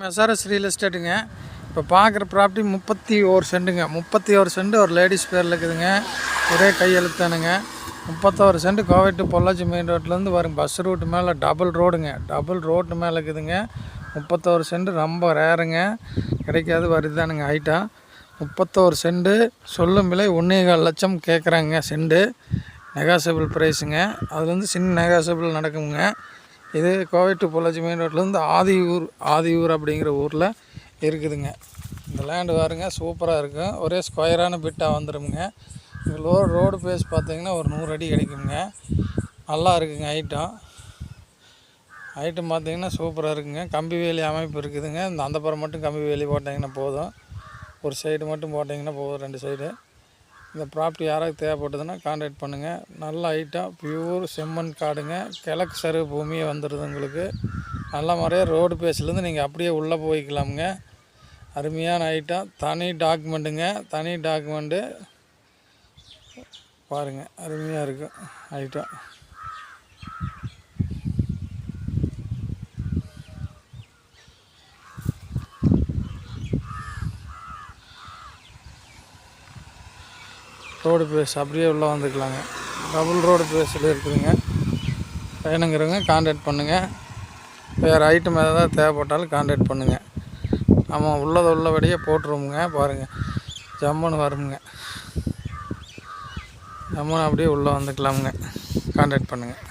SRS real எஸ்டேட்டுங்க. இப்போ பார்க்குற ப்ராப்பர்ட்டி 31 சென்ட்டுங்க. 31 சென்ட் ஒரு லேடிஸ் பேரில் இருக்குதுங்க. ஒரே கையெழுத்தானுங்க. 31 சென்ட் கோவை டு பொள்ளாச்சி மெயின் ரோட்லேருந்து வரும் பஸ் ரூட்டு மேலே டபுள் ரோடுங்க. டபுள் ரோட்டு மேலே இருக்குதுங்க. 31 சென்ட் ரொம்ப ரேருங்க, கிடைக்காது, வருதானுங்க ஹைட்டாக. 31 சென்ட்டு சொல்லும் விலை 1.25 லட்சம் கேட்குறாங்க சென்ட்டு. நெகாசியபிள் ப்ரைஸுங்க. அது வந்து சின்ன நெகாசியபிள் நடக்குங்க. இது கோவை டு பொள்ளாச்சி மெயின் ரோட்லேருந்து ஆதியூர் அப்படிங்கிற ஊரில் இருக்குதுங்க. இந்த லேண்டு பாருங்க, சூப்பராக இருக்கும். ஒரே ஸ்கொயரான பிட்டாக வந்துடுங்க. இங்கே ரோடு பேஸ் பார்த்தீங்கன்னா ஒரு 100 அடி கிடைக்குங்க. நல்லா இருக்குங்க. ஐட்டம் பார்த்தீங்கன்னா சூப்பராக இருக்குங்க. கம்பி வேலி அமைப்பு இருக்குதுங்க. இந்த அந்தப்புறம் மட்டும் கம்பி வேலி போட்டிங்கன்னா போதும். ஒரு சைடு மட்டும் போட்டிங்கன்னா போதும், 2 சைடு. இந்த ப்ராப்பர்ட்டி யாராவது தேவைப்பட்டதுன்னா கான்டாக்ட் பண்ணுங்கள். நல்ல ஐட்டம், பியூர் செம்மண் காடுங்க. கிழக்கு சருவு பூமியே வந்துடுது உங்களுக்கு. நல்ல முறையாக ரோடு பேஸ்லேருந்து நீங்கள் அப்படியே உள்ளே போய்க்கலாமுங்க. அருமையான ஐட்டம். தனி டாக்குமெண்ட்டு பாருங்கள், அருமையாக இருக்கும் ஐட்டம். ரோடு பேஸ் அப்படியே உள்ளே வந்துக்கலாங்க. டபுள் ரோடு பேஸில் இருக்குதுங்க. வேணுங்கிறவங்க கான்டாக்ட் பண்ணுங்கள். வேறு ஐட்டம் ஏதாவது தேவைப்பட்டாலும் கான்டாக்ட் பண்ணுங்கள். ஆமாம், உள்ளபடியே போட்டுருவோமுங்க. பாருங்கள், ஜம்முன்னு வருமுங்க. ஜம்முன்னு அப்படியே உள்ளே வந்துக்கலாமுங்க. கான்டாக்ட் பண்ணுங்கள்.